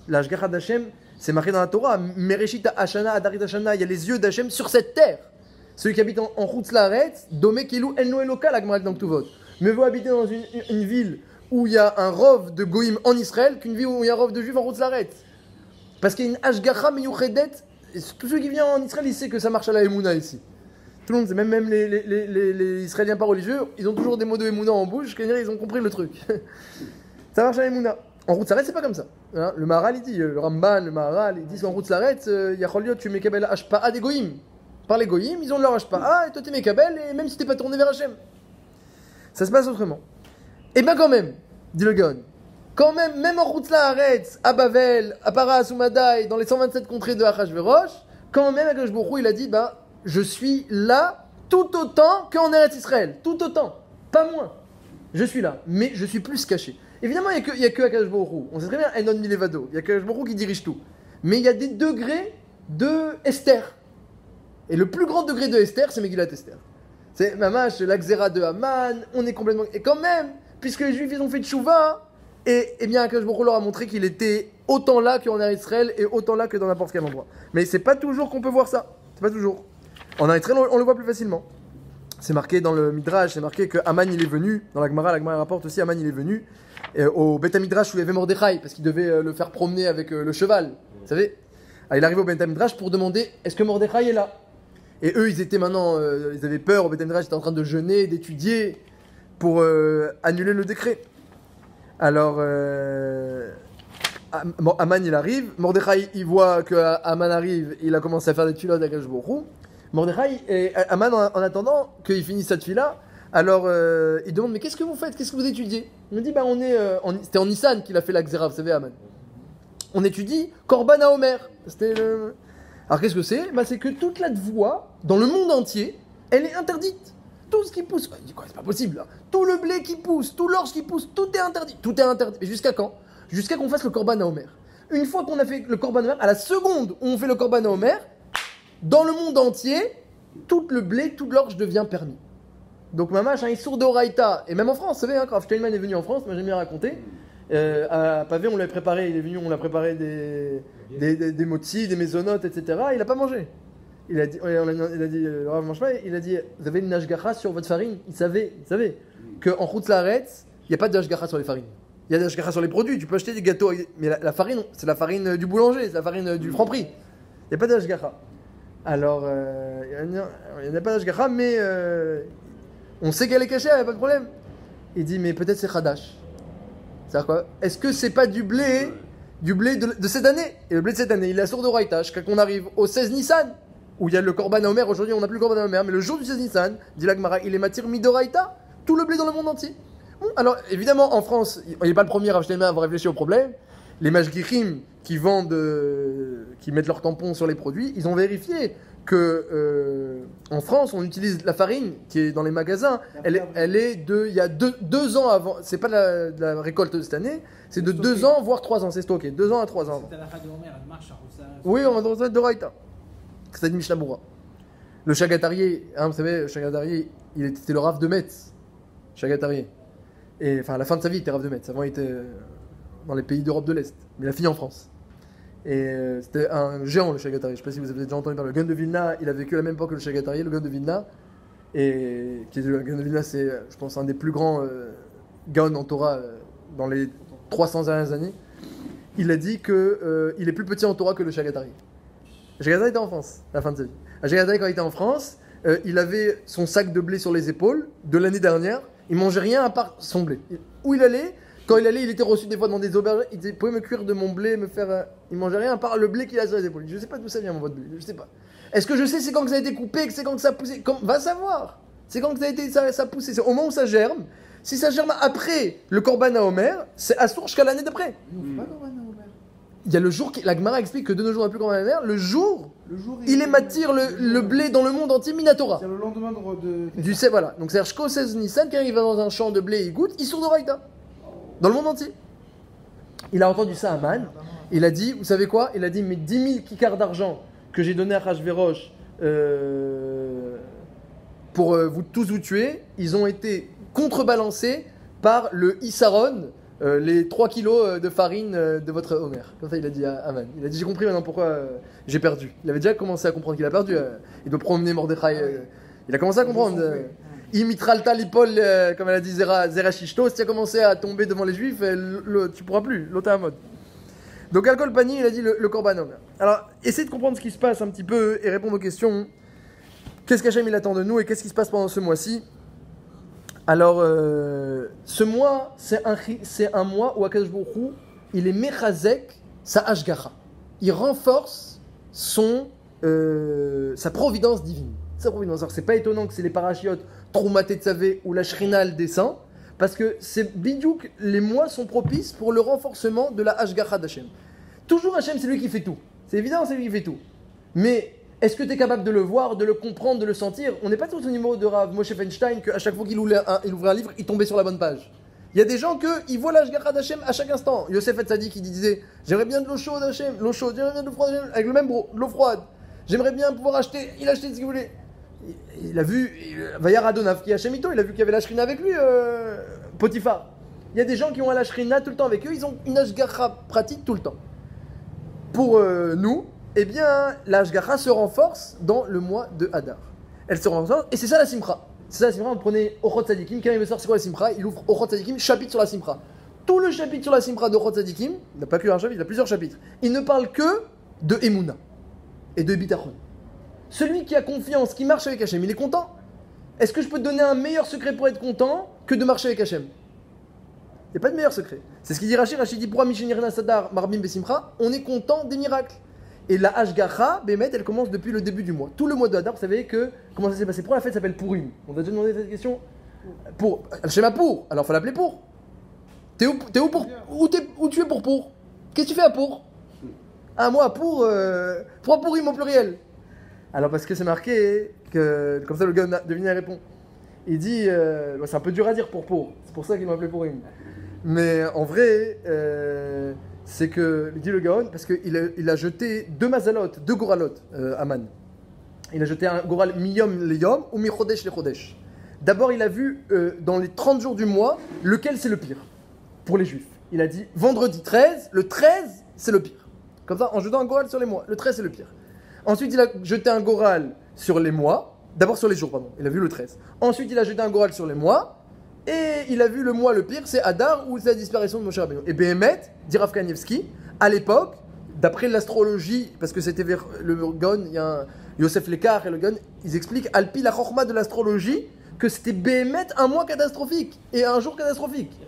L'Ashgacha d'Hashem, c'est marqué dans la Torah, Mereshit Hashana, Adarit Hashana, il y a les yeux d'Hashem sur cette terre. Celui qui habite en Chutz Laaretz, Domé Kilou Enlo Eloka, la Gemara dans Ktuvot. Mais vaut habiter dans une ville où il y a un rov de Goïm en Israël qu'une ville où il y a un rov de Juifs en Chutz Laaretz. Parce qu'il y a une Ashgacha Meyuchedet. Tous ceux qui viennent en Israël, ils savent que ça marche à la Emouna ici. Tout le monde sait, même les Israéliens pas religieux, ils ont toujours des mots de Emouna en bouche, ils ont compris le truc. Ça marche à la Emouna. En Chutz Laaretz, c'est pas comme ça. Hein, le Maharal, il dit, le Ramban, le Maharal, ils disent qu'en Chutz Laaretz, il y a Choliot, tu mets Kabel Ashpa'a des Goïm. Par les goyim, ils ont leur hashpa'a, et toi t'es Mekabel, et même si t'es pas tourné vers Hachem. Ça se passe autrement. Et bien quand même, dit le Gaon, quand même en Chutz Laaretz, à Bavel, à Paras ou Madaï, dans les 127 contrées de Achashverosh, quand même Akadosh Baruch Hu, il a dit, je suis là tout autant qu'en Eretz Israël. Tout autant, pas moins. Je suis là, mais je suis plus caché. Évidemment, il n'y a que Akadosh Baruch Hu. On sait très bien, Enon Milevado, il y a Akadosh Baruch Hu qui dirige tout. Mais il y a des degrés de Esther. Et le plus grand degré de Esther, c'est Megillat Esther. C'est Mamash, la Xéra de Haman, on est complètement... Et quand même, puisque les Juifs, ils ont fait tchouva, et bien Akadosh Baruch Hu leur a montré qu'il était autant là qu'en Israël, et autant là que dans n'importe quel endroit. Mais c'est pas toujours qu'on peut voir ça. C'est pas toujours. En Israël, on le voit plus facilement. C'est marqué dans le Midrash, c'est marqué que Haman, il est venu, dans la Gemara rapporte aussi, Haman, il est venu, au Beth Midrash où il y avait Mordechai, parce qu'il devait le faire promener avec le cheval. Vous savez? Il arrive au Beth Midrash pour demander, est-ce que Mordechai est là? Et eux, ils étaient maintenant, ils avaient peur, au Beth Midrash, ils étaient en train de jeûner, d'étudier pour annuler le décret. Alors, Haman, il arrive, Mordechai, il voit que Haman arrive, il a commencé à faire des tuilotes avec Akadosh Baruch Hu. Mordechai et Haman, en attendant qu'il finisse cette fille-là, alors il demande, mais qu'est-ce que vous faites? Qu'est-ce que vous étudiez? Il me dit, c'était en Nissan qu'il a fait la Xéra, vous savez, Haman. On étudie Korban HaOmer. Alors qu'est-ce que c'est? C'est que toute la voie, dans le monde entier, elle est interdite. Tout ce qui pousse, il dit quoi, c'est pas possible là. Tout le blé qui pousse, tout l'orge qui pousse, tout est interdit. Tout est interdit. Mais jusqu'à quand? Jusqu'à qu'on fasse le Korban HaOmer. Une fois qu'on a fait le Korban HaOmer, à la seconde où on fait le Korban HaOmer, dans le monde entier, tout le blé, tout l'orge devient permis. Donc Mamash, il sourd d'Oraïta. Et même en France, vous savez, hein, quand Steinman est venu en France, moi j'aime bien raconter. À Pavé, on l'a préparé, il est venu, on l'a préparé des motis, des maisonnotes, etc. Il n'a pas mangé. Il a dit, le Rav mange pas, il a dit, vous avez une hashgacha sur votre farine. Il savait qu'en route la Haaretz, il n'y a pas de hashgacha sur les farines. Il y a de hashgacha sur les produits. Tu peux acheter des gâteaux, mais la farine, c'est la farine du boulanger, c'est la farine du Franprix. Il n'y a pas de hashgacha. Alors, il n'y a pas d'hashgacha, mais on sait qu'elle est cachée, il n'y a pas de problème. Il dit, mais peut-être c'est Khadash. C'est-à-dire quoi? Est-ce que c'est pas du blé de cette année? Et le blé de cette année, il est à sourd de Raïta, jusqu'à qu'on arrive au 16 Nissan, où il y a le Korban Omer. Aujourd'hui, on n'a plus le Korban Omer, mais le jour du 16 Nissan, dit la Gemara, il est matir midoraïta, tout le blé dans le monde entier. Bon, alors, évidemment, en France, il n'est pas le premier à acheter les mains à avoir réfléchi au problème. Les mashgichim qui vendent, qui mettent leurs tampons sur les produits, ils ont vérifié que en France, on utilise la farine qui est dans les magasins. Elle est il y a deux ans avant. C'est pas de la récolte de cette année. C'est de 2 ans voire 3 ans. C'est stocké. 2 ans à 3 ans. C'était la fin de Homer, elle marche à Roussa. Oui, on va dans le de Raïta. C'est dit Mishnah Berurah. Le chagatarié, hein, vous savez, le chagatarié, c'était le Rav de Metz. Chagatarié. Et enfin, à la fin de sa vie, il était Rav de Metz. Avant, il était dans les pays d'Europe de l'Est. Mais il a fini en France. Et c'était un géant, le Chagatari. Je ne sais pas si vous avez déjà entendu parler. Le Gaon de Vilna, il a vécu à la même époque que le Chagatari, le Gaon de Vilna. Et le Gaon de Vilna, c'est, je pense, un des plus grands Gaon en Torah dans les 300 dernières années. Il a dit qu'il est plus petit en Torah que le Chagatari. Le Chagatari était en France, à la fin de sa vie. Le Chagatari, quand il était en France, il avait son sac de blé sur les épaules de l'année dernière. Il mangeait rien à part son blé. Où il allait, quand il allait, il était reçu des fois dans des auberges. Il disait, vous pouvez me cuire de mon blé, me faire. Il mangeait rien à part le blé qu'il a sur les épaules. Je sais pas d'où ça vient, votre blé. Je sais pas. Est-ce que je sais c'est quand que ça a été coupé, que c'est quand que ça a poussé? Va savoir. C'est quand que ça a poussé. C'est au moment où ça germe. Si ça germe après le Korban à Omer, c'est à sourd jusqu'à l'année d'après. Nous, on fait pas Corban à Homer. Il y a le jour la Gemara explique que de nos jours on n'a plus Korban à Omer. Le jour, il ématire le blé dans le monde entier Minatora. C'est le lendemain de. Du c'est voilà. Donc c'est Shko 16 Nissan, quand il va dans un champ de blé, il goûte, il sourd d'Oraïta. Dans le monde entier. Il a entendu ça à Man. Il a dit, vous savez quoi? Il a dit, mes 10 000 kikars d'argent que j'ai donné à Hachvérosh pour tous vous tuer, ils ont été contrebalancés par le Issaron, les 3 kilos de farine de votre Homer. Comme ça, il a dit à Man. Il a dit, j'ai compris maintenant pourquoi j'ai perdu. Il avait déjà commencé à comprendre qu'il a perdu. Il doit promener Mordechai. Il a commencé à comprendre. Imitralta l'ipol, comme elle a dit Zera Shishto, si tu as commencé à tomber devant les juifs, tu pourras plus, l'autre à mode. Donc Alcool Pani, il a dit le Korban Omer. Alors, essayez de comprendre ce qui se passe un petit peu et répondre aux questions. Qu'est-ce qu'Hachem il attend de nous et qu'est-ce qui se passe pendant ce mois-ci? Alors, ce mois, c'est un mois où Akadosh Baruch Hu, il est mechazek sa ashgacha. Il renforce sa providence divine. Sa providence. Alors, c'est pas étonnant que c'est les parachiotes Troumaté de Savé ou la Shrinal descend, parce que c'est bidiouk, les mois sont propices pour le renforcement de la Hashgacha d'Hachem. Toujours Hachem, c'est lui qui fait tout. C'est évident, c'est lui qui fait tout. Mais est-ce que tu es capable de le voir, de le comprendre, de le sentir? On n'est pas tous au niveau de Rav Moshe Feinstein, qu'à chaque fois qu'il ouvrait un livre, il tombait sur la bonne page. Il y a des gens qui voient la Hashgacha d'Hachem à chaque instant. Yosef Hatzadik qui disait, j'aimerais bien de l'eau chaude d'Hachem, l'eau chaude, j'aimerais bien de l'eau froide d'Hachem, avec le même bro, de l'eau froide. J'aimerais bien pouvoir acheter, il a acheté ce qu'il voulait. Il a vu Vayar Adonav qui a Shemito, il a vu qu'il y avait la Shrina avec lui, Potiphar. Il y a des gens qui ont la Shrina tout le temps avec eux, ils ont une Hashgacha pratique tout le temps. Pour nous, eh bien, la Hashgacha se renforce dans le mois de Hadar. Elle se renforce, et c'est ça la Simcha. C'est ça la Simcha, vous prenez Ochot Tzadikim, quand il me sort c'est quoi la Simcha? Il ouvre Ochot Tzadikim, chapitre sur la Simcha. Tout le chapitre sur la Simcha d'Ochot Tzadikim, il n'a pas qu'un chapitre, il a plusieurs chapitres. Il ne parle que de Emouna et de Bitachon. Celui qui a confiance, qui marche avec Hachem, il est content. Est-ce que je peux te donner un meilleur secret pour être content que de marcher avec Hachem? Il n'y a pas de meilleur secret. C'est ce qu'il dit Rachid. Rachid dit pour Mishinirna Sadar, Marbim Besimcha, on est content des miracles. Et la Hashgacha, Bémet, elle commence depuis le début du mois. Tout le mois de Hadar, vous savez que comment ça s'est passé? Pour la fête s'appelle Purim. On va déjà demander cette question. Pour. Schéma pour. Alors il faut l'appeler pour. T'es où pour? Où tu es pour? Qu'est-ce que tu fais à pour? Ah, moi, pour Purim au pluriel. Alors parce que c'est marqué que comme ça le gars devine et répond. Il dit c'est un peu dur à dire pour. C'est pour ça qu'il m'a appelé Purim. Mais en vrai c'est que il dit le Gaon parce qu'il a jeté 2 mazalot, 2 goralot à Man. Il a jeté un goral mi-yom le yom ou mi-chodesh le chodesh. D'abord, il a vu dans les 30 jours du mois, lequel c'est le pire pour les juifs. Il a dit vendredi 13, le 13 c'est le pire. Comme ça, en jetant un goral sur les mois, le 13 c'est le pire. Ensuite, il a jeté un goral sur les mois, d'abord sur les jours, pardon, il a vu le 13. Ensuite, il a jeté un goral sur les mois, et il a vu le mois le pire, c'est Adar, ou c'est la disparition de Moshe Rabbeinu. Et Behemet, dit Rav Kanievski, à l'époque, d'après l'astrologie, parce que c'était vers le Gon, il y a un Yosef Lekar et le Gon, ils expliquent, Alpi la Chorma de l'astrologie, que c'était Behemet un mois catastrophique, et un jour catastrophique.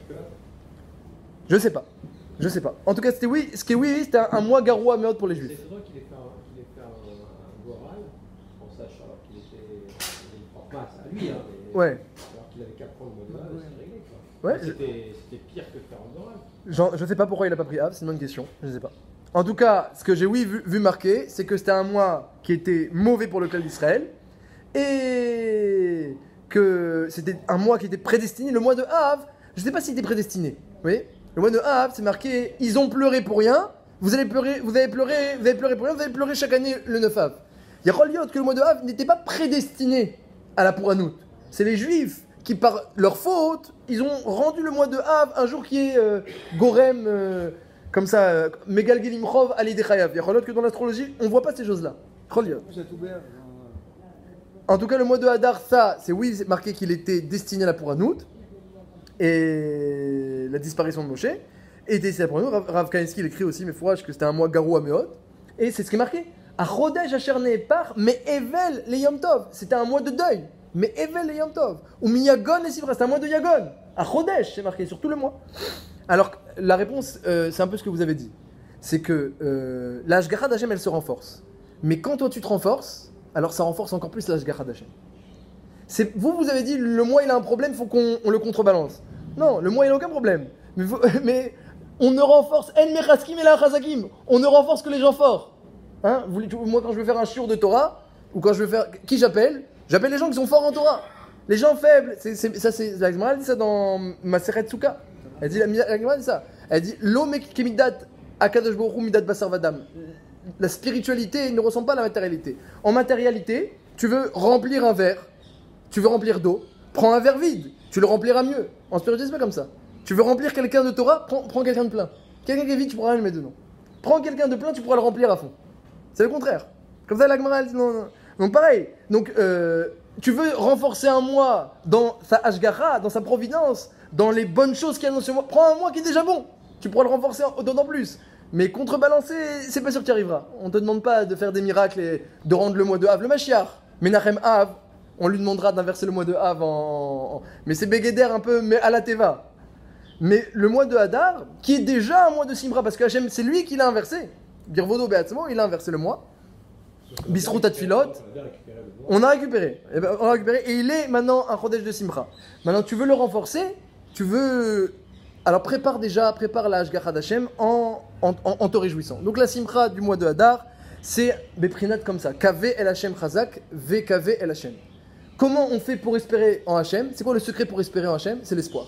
Je sais pas. En tout cas, c'était oui, ce qui est oui, c'était un mois garou à Meod pour les juifs. C'est étonnant qu'il ait fait un goral, en sachant alors qu'il était une forte masse à lui, hein, mais Ouais. alors qu'il avait qu'à prendre le mot de c'est réglé, quoi. Ouais, C'était pire que de faire un goral. je sais pas pourquoi il a pas pris Av, c'est une bonne question, je sais pas. En tout cas, ce que j'ai vu marquer, c'est que c'était un mois qui était mauvais pour le clan d'Israël, et que c'était un mois qui était prédestiné, le mois de Av, je sais pas s'il était prédestiné, vous voyez. Le mois de Av, c'est marqué, ils ont pleuré pour rien, vous allez pleurer pour rien, vous allez pleurer chaque année le 9 Av. Il y a reliot que le mois de Av n'était pas prédestiné à la Pouranout. C'est les Juifs qui, par leur faute, ils ont rendu le mois de Av un jour qui est Gorem, comme ça, Megal Gelimchov, Ali Dechayav. Il y a reliot que dans l'astrologie, on voit pas ces choses-là. Reliot. C'est ouvert. En tout cas, le mois de Hadar, ça, c'est oui, c'est marqué qu'il était destiné à la Pouranout. Et la disparition de Moshe était ici pour nous. Rav Kanievski écrit aussi, mais fourrage, que c'était un mois garou à Meod. Et c'est ce qui est marqué. A Chodesh Asher par, mais Evel le Yom Tov. C'était un mois de deuil. Mais Evel le Yom Tov. Ou Miyagon et Sivra, c'est un mois de Yagon. A Chodesh, c'est marqué sur tout le mois. Alors, la réponse, c'est un peu ce que vous avez dit. C'est que la Hashgacha d'Hachem, elle se renforce. Mais quand toi tu te renforces, alors ça renforce encore plus la Hashgacha d'Hachem. Vous avez dit le mois il a un problème, il faut qu'on le contrebalance. Non, le mois il a aucun problème. Mais on ne renforce en mechaskim et la chazakim. On ne renforce que les gens forts. Hein, moi quand je veux faire un shiur de Torah, ou quand je veux faire. Qui j'appelle? J'appelle les gens qui sont forts en Torah. Les gens faibles, la Gemara dit ça dans Maseret Souka. Elle dit, la Gemara dit ça. Elle dit Lo kemidat akadosh baruch hu midat basar vadam. La spiritualité ne ressemble pas à la matérialité. En matérialité, tu veux remplir un verre. Tu veux remplir d'eau, prends un verre vide, tu le rempliras mieux. En spiritualité, c'est pas comme ça. Tu veux remplir quelqu'un de Torah, prends quelqu'un de plein. Quelqu'un qui est vide, tu pourras rien le mettre dedans. Prends quelqu'un de plein, tu pourras le remplir à fond. C'est le contraire. Comme ça, la Gemara dit non. Donc pareil. Donc, tu veux renforcer un mois dans sa Hashgacha, dans sa providence, dans les bonnes choses qu'il y a dans ce mois. Prends un mois qui est déjà bon. Tu pourras le renforcer d'autant plus. Mais contrebalancer, c'est pas sûr que tu y arriveras. On te demande pas de faire des miracles et de rendre le mois de Av le Mashiach. Menachem Av. On lui demandera d'inverser le mois de Av Mais c'est Begeder un peu mais à la Teva. Mais le mois de Hadar, qui est déjà un mois de Simra, parce que Hachem, c'est lui qui l'a inversé. Birvodo Beatzmo, il a inversé le mois. Bisrout Atfilot, on a récupéré. Et il est maintenant un Chodesh de Simra. Maintenant, tu veux le renforcer, alors prépare la Hashgacha d'Hachem en te réjouissant. Donc la Simra du mois de Hadar, c'est Beprinat comme ça. Kave El Hachem Chazak, Kave El Hachem. Comment on fait pour espérer en Hachem? C'est quoi le secret pour espérer en Hachem? C'est l'espoir.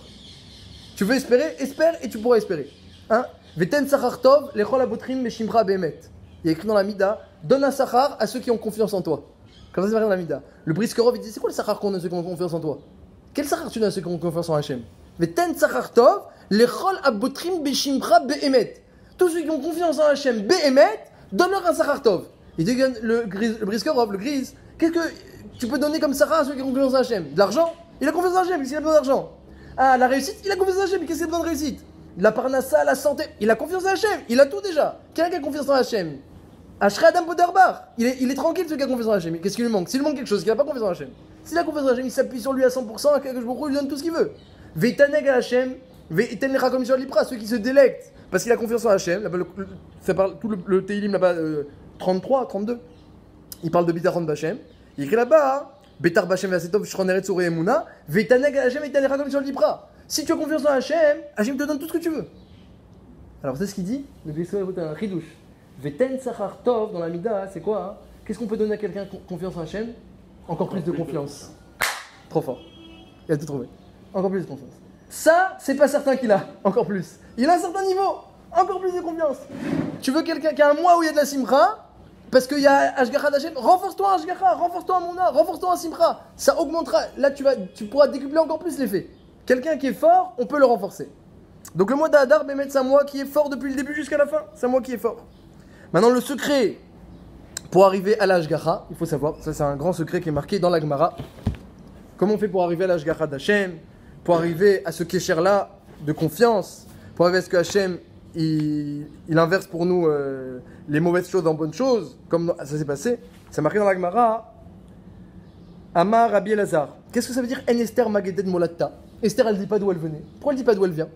Tu veux espérer? Espère et tu pourras espérer. Hein? Veten Sachar Tov, Lechol Abotrim Meshimra Behemet. Il y a écrit dans la Mida, donne un Sachar à ceux qui ont confiance en toi. Comme ça, c'est marqué dans la Mida. Le Briskerov, il dit, c'est quoi le Sachar qu'on donne à ceux qui ont confiance en toi? Quel Sachar tu donnes à ceux qui ont confiance en Hachem? Veten Sachar Tov, Lechol Abotrim Meshimra Behemet. Tous ceux qui ont confiance en Hachem, Behemet, donne-leur un Sachar Tov. Il dit, le Briskerov, le Grise, qu'est-ce que tu peux donner comme Sarah à ceux qui ont confiance en Hachem? De l'argent? Il a confiance en Hachem, qu'est-ce qu'il a besoin d'argent? Ah, la réussite? Il a confiance en Hachem, qu'est-ce qu'il a besoin de réussite? La parnassa, la santé, il a confiance en Hachem, il a tout déjà. Quelqu'un qui a confiance en Hachem? Ashrei Adam Poderbar, il est tranquille celui qui a confiance en Hachem. Qu'est-ce qui lui manque? S'il lui manque quelque chose, qu'il n'a pas confiance en Hachem. S'il a confiance en Hachem, il s'appuie sur lui à 100%, à quelque chose, il lui donne tout ce qu'il veut. Veitaneg à Hachem, veiten lecha comme sur l'Ipra, ceux qui se délectent parce qu'il a confiance en Hachem. Là-bas, ça parle, tout le Teilim là-bas, 33, 32. Il parle de Bitachon Bachem. Il écrit là-bas, Betar Bachem Vasetov Shroneret Souré Emouna, Veitaneg à Hachem, veiten lecha comme sur l'Ipra. Si tu as confiance en Hachem, Hachem te donne tout ce que tu veux. Alors, c'est ce qu'il dit, le Briscoe est un ridouche. Veten Sachar Tov dans la Mida, c'est quoi hein? Qu'est-ce qu'on peut donner à quelqu'un confiance en Hachem? Encore plus de confiance. Trop fort. Il a tout trouvé. Encore plus de confiance. Ça, c'est pas certain qu'il a. Encore plus. Il a un certain niveau. Encore plus de confiance. Tu veux quelqu'un qui a un mois où il y a de la simra? Parce qu'il y a Ashgacha d'Hachem. Renforce-toi en Ashgacha, renforce-toi en Mouna, renforce-toi en Simcha. Ça augmentera. Là, tu pourras décupler encore plus l'effet. Quelqu'un qui est fort, on peut le renforcer. Donc le mois d'Adar, Bémet, c'est un mois qui est fort depuis le début jusqu'à la fin. C'est un mois qui est fort. Maintenant, le secret pour arriver à l'Ashgacha, il faut savoir, ça c'est un grand secret qui est marqué dans la Gemara. Comment on fait pour arriver à l'Ashgacha d'Hachem, pour arriver à ce kécher-là de confiance, pour arriver à ce que Hachem il inverse pour nous les mauvaises choses en bonnes choses, comme ça s'est passé. C'est marqué dans la Gemara. Amar Rabbi Elazar. Qu'est-ce que ça veut dire En Esther Mageded Molatta? Esther, elle dit pas d'où elle venait. Pourquoi elle dit pas d'où elle vient?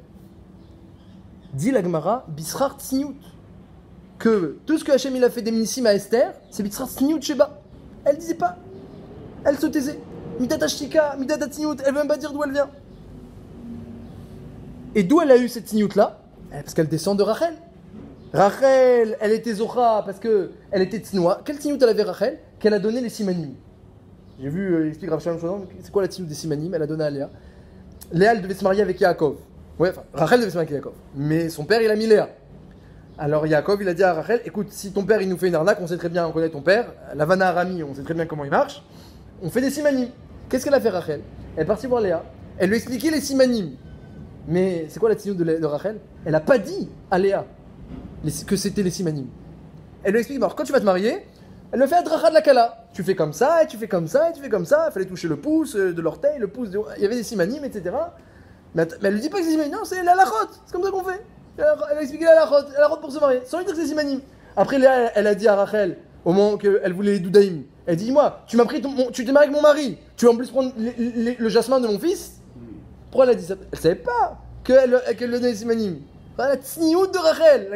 Dit la Gemara, Bisrar Tsniout. Que tout ce que Hachem il a fait des minissim à Esther, c'est Bisrar Tsniout Sheba. Elle disait pas. Elle se taisait. Midata Shtika, Midata Tsniout, elle veut même pas dire d'où elle vient. Et d'où elle a eu cette Tsniout là? Parce qu'elle descend de Rachel. Rachel, elle était Zocha parce qu'elle était Tsnoa. Quelle Tsniout elle avait Rachel? Qu'elle a donné les simanim. J'ai vu, il explique Rav Shalom Shlomo, c'est quoi la Tsniout des simanim? Elle a donné à Léa. Léa, elle devait se marier avec Yaakov. Ouais, enfin, Rachel devait se marier avec Yaakov. Mais son père, il a mis Léa. Alors Yaakov, il a dit à Rachel, écoute, si ton père, il nous fait une arnaque, on sait très bien, on connaît ton père. La Vana Arami, on sait très bien comment il marche. On fait des simanim. Qu'est-ce qu'elle a fait Rachel? Elle est partie voir Léa. Elle lui a expliqué les simanim. Mais c'est quoi la tsniout de Rachel? Elle a pas dit à Léa que c'était les simanim. Elle lui explique, alors quand tu vas te marier, elle le fait à Dracha de la Kala. Tu fais comme ça, et tu fais comme ça, et tu fais comme ça. Il fallait toucher le pouce de l'orteil, le pouce de... Il y avait des simanim, etc. Mais elle lui dit pas que c'est simanim, non, c'est la lachot. C'est comme ça qu'on fait. Elle a expliqué la lachot pour se marier, sans lui dire que c'est simanim. Après Léa, elle a dit à Rachel, au moment qu'elle voulait les doudaïm, elle dit, dis-moi, tu t'es marié avec mon mari, tu vas en plus prendre le jasmin de mon fils? Pourquoi elle a dit ça? Elle savait pas qu'elle le donnait les simanim. La tsniout de Rachel.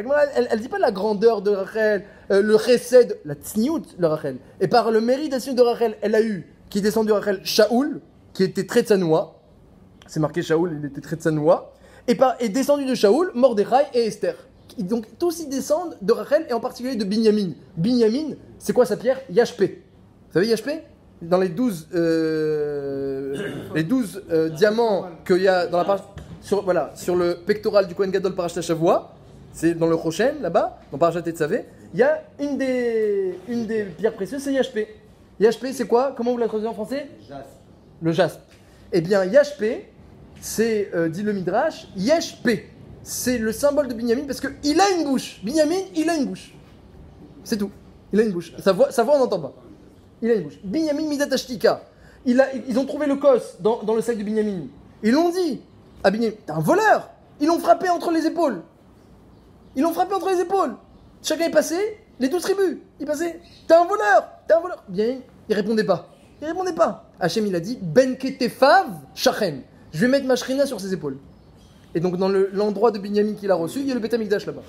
Elle dit pas la grandeur de Rachel, le chesed, la tsniout de Rachel. Et par le mérite de de Rachel, elle a eu, qui est descendu de Rachel, Shaoul, qui était très tsanoua. C'est marqué Shaoul, il était très tsanoua. Et descendu de Shaoul, Mordechai et Esther. Donc tous ils descendent de Rachel et en particulier de Binyamin. Binyamin, c'est quoi sa pierre? Yashpé. Vous savez Yashpé? Dans les 12 diamants qu'il y a dans la page. Sur le pectoral du Kohen Gadol Parashat Shavua, c'est dans le Choshen, là-bas, dans Parashat Tetzavé, il y a une des pierres précieuses, c'est Yashpé. Yashpé, c'est quoi? Comment vous la traduisez en français? Jaspe. Le jaspe. Eh bien, Yashpé, c'est, dit le Midrash, Yashpé. C'est le symbole de Binyamin parce qu'il a une bouche. Binyamin, il a une bouche. C'est tout. Il a une bouche. Sa voix on n'entend pas. Il a une bouche. Binyamin Midat Ashtika. Ils ont trouvé le kos dans le sac de Binyamin. Ils l'ont dit. Ah Binyamin, t'es un voleur! Ils l'ont frappé entre les épaules. Chacun est passé, les 12 tribus. Il passait, t'es un voleur! Bien, il répondait pas. Hachem, il a dit, Ben Ketefav Shachen. Je vais mettre ma shrina sur ses épaules. Et donc, dans l'endroit de Binyamin qu'il a reçu, il y a le Beth Amikdash là-bas.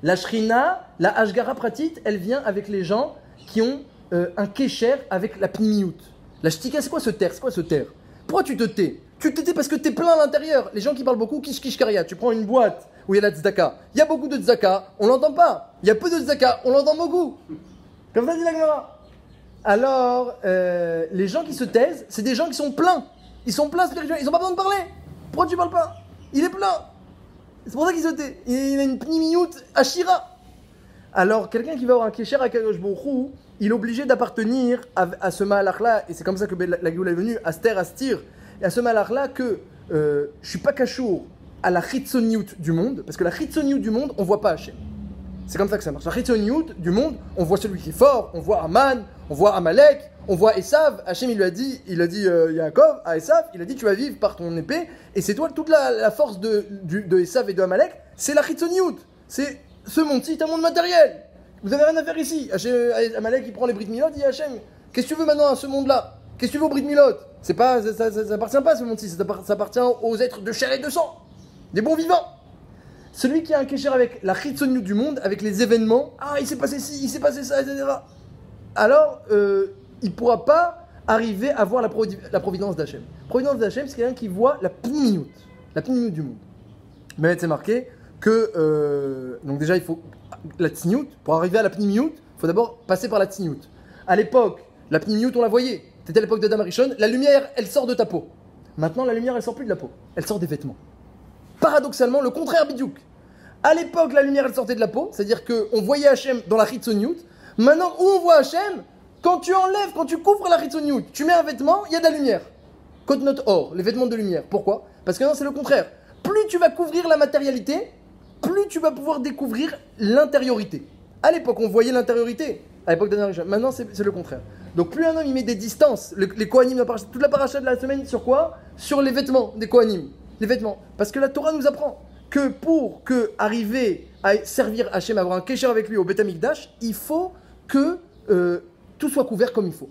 La shrina, la Ashgara Pratit, elle vient avec les gens qui ont un kécher avec la pnimiout. La shtika, c'est quoi ce terre? Pourquoi tu te tais? Tu te tais parce que t'es plein à l'intérieur. Les gens qui parlent beaucoup, kish karia. Tu prends une boîte où il y a la tzedaka. Il y a beaucoup de tzedaka, on l'entend pas. Il y a peu de tzedaka, on l'entend beaucoup. Comme ça dit la Gemara. Alors, les gens qui se taisent, c'est des gens qui sont pleins. Ils sont pleins spirituellement, ils n'ont pas besoin de parler. Pourquoi tu parles pas? Il est plein. C'est pour ça qu'il se tait. Il a une pnimiout ashira. Alors, quelqu'un qui va avoir un kécher à Kadosh Baruch Hu, il est obligé d'appartenir à ce malach-là, et c'est comme ça que la Géoula est venue, Aster, Astir, et à ce malach-là que je suis pas cachour à la chitzoniout du monde, parce que la chitzoniout du monde, on voit pas Hachem. C'est comme ça que ça marche. La chitzoniout du monde, on voit celui qui est fort, on voit Aman, on voit Amalek, on voit Esav. Hachem, il a dit Yaakov à Esav, il a dit tu vas vivre par ton épée, et c'est toi toute la force de Esav et de Amalek, c'est la chitzoniout. C'est ce monde-ci est un monde matériel. Vous avez rien à faire ici. Amalek, il prend les Brit Milot, il dit Hachem, qu'est-ce que tu veux maintenant à ce monde-là? Qu'est-ce que tu veux au Brit Milot? Ça appartient pas à ce monde-ci, ça appartient aux êtres de chair et de sang, des bons vivants. Celui qui a un kécher avec la chitzoniout du monde, avec les événements, il s'est passé ci, il s'est passé ça, etc. Alors, il ne pourra pas arriver à voir la providence d'Hachem. La providence d'Hachem, c'est quelqu'un qui voit la pnimiout du monde. Mais c'est marqué que, donc déjà, il faut la tsniout. Pour arriver à la pnimiout, il faut d'abord passer par la tsniout. À l'époque, la pnimiout, on la voyait. C'était à l'époque d'Adam Arishon. La lumière, elle sort de ta peau. Maintenant, la lumière, elle sort plus de la peau. Elle sort des vêtements. Paradoxalement, le contraire bidiouk. À l'époque, la lumière, elle sortait de la peau. C'est-à-dire qu'on voyait Hachem dans la chitzoniout. Maintenant, où on voit Hachem, quand tu enlèves, quand tu couvres la Chitzoniut, tu mets un vêtement, il y a de la lumière. Côte note or, les vêtements de lumière. Pourquoi? Parce que non, c'est le contraire. Plus tu vas couvrir la matérialité, plus tu vas pouvoir découvrir l'intériorité. À l'époque, on voyait l'intériorité. À l'époque d'Anna, maintenant, c'est le contraire. Donc, plus un homme il met des distances, les Kohanim, toute la paracha de la semaine, sur quoi? Sur les vêtements des Kohanim. Les vêtements. Parce que la Torah nous apprend que pour arriver à servir Hachem, avoir un kécher avec lui au Beth Amikdash, il faut que tout soit couvert comme il faut.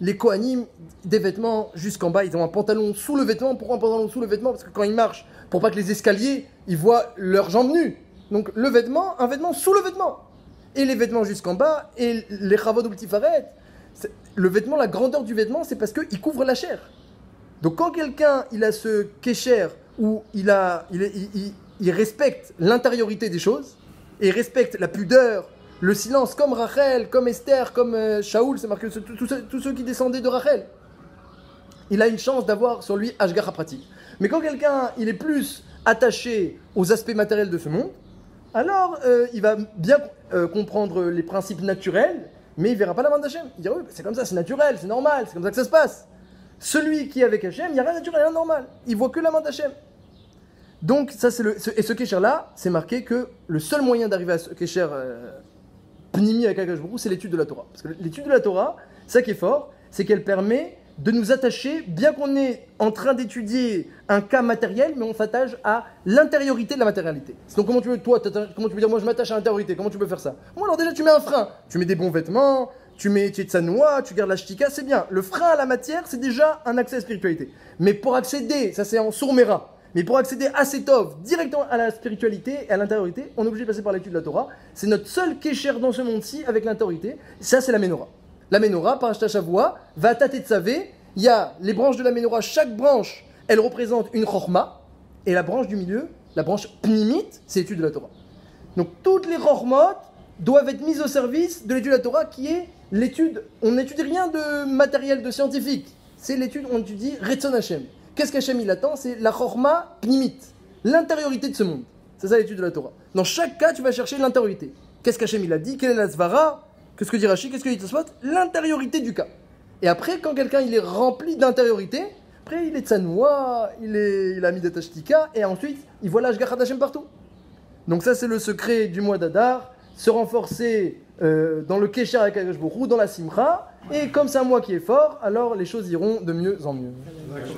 Les Kohanim, des vêtements jusqu'en bas, ils ont un pantalon sous le vêtement. Pourquoi un pantalon sous le vêtement? Parce que quand ils marchent, pour pas que les escaliers, ils voient leurs jambes nues. Donc le vêtement, un vêtement sous le vêtement. Et les vêtements jusqu'en bas, et les chavod ou tifaret, le vêtement, la grandeur du vêtement, c'est parce qu'il couvre la chair. Donc quand quelqu'un, il a ce kécher où il respecte l'intériorité des choses, et il respecte la pudeur, le silence, comme Rachel, comme Esther, comme Shaoul, c'est marqué, tous ceux qui descendaient de Rachel. Il a une chance d'avoir sur lui Ashgacha pratique. Mais quand quelqu'un, il est plus attaché aux aspects matériels de ce monde, alors il va bien comprendre les principes naturels, mais il ne verra pas la main d'Hachem. Il dira, oui, c'est comme ça, c'est naturel, c'est normal, c'est comme ça que ça se passe. Celui qui est avec Hachem, il n'y a rien de naturel, rien de normal. Il voit que la main d'Hachem. Donc, ça, et ce kécher-là, c'est marqué que le seul moyen d'arriver à ce kécher pnimi avec Akadosh Baruch Hu, c'est l'étude de la Torah. Parce que l'étude de la Torah, ça qui est fort, c'est qu'elle permet de nous attacher, bien qu'on est en train d'étudier un cas matériel, mais on s'attache à l'intériorité de la matérialité. Donc comment tu veux, toi, comment tu veux dire, moi je m'attache à l'intériorité, comment tu peux faire ça? Bon alors déjà tu mets un frein, tu mets des bons vêtements, tu mets Tchetsanoua, tu gardes la shtika, c'est bien. Le frein à la matière, c'est déjà un accès à la spiritualité. Mais pour accéder, ça c'est en sourmera, mais pour accéder à cette offre, directement à la spiritualité et à l'intériorité, on est obligé de passer par l'étude de la Torah. C'est notre seul kécher dans ce monde-ci avec l'intériorité. Ça c'est la menorah. La menorah, par Shavua, va tâter de saver. Il y a les branches de la menorah, chaque branche, elle représente une chorma, et la branche du milieu, la branche pnimite, c'est l'étude de la Torah. Donc toutes les chormot doivent être mises au service de l'étude de la Torah, qui est l'étude. On n'étudie rien de matériel, de scientifique. C'est l'étude, on étudie Retzon Hashem. Qu'est-ce qu'Hachem il attend? C'est la chorma pnimite, l'intériorité de ce monde. C'est ça l'étude de la Torah. Dans chaque cas, tu vas chercher l'intériorité. Qu'est-ce qu'Hachem il a dit? Quelle est la svara? Qu'est-ce que dit Rashi? Qu'est-ce que dit Tosfot? L'intériorité du cas. Et après, quand quelqu'un il est rempli d'intériorité, après il est tsanoua, il a mis des tashtika, et ensuite il voit l'Ashgachat Hashem partout. Donc ça c'est le secret du mois d'Adar, se renforcer dans le Kesher avec Akadosh Baruch Hu, dans la Simcha, et comme c'est un mois qui est fort, alors les choses iront de mieux en mieux.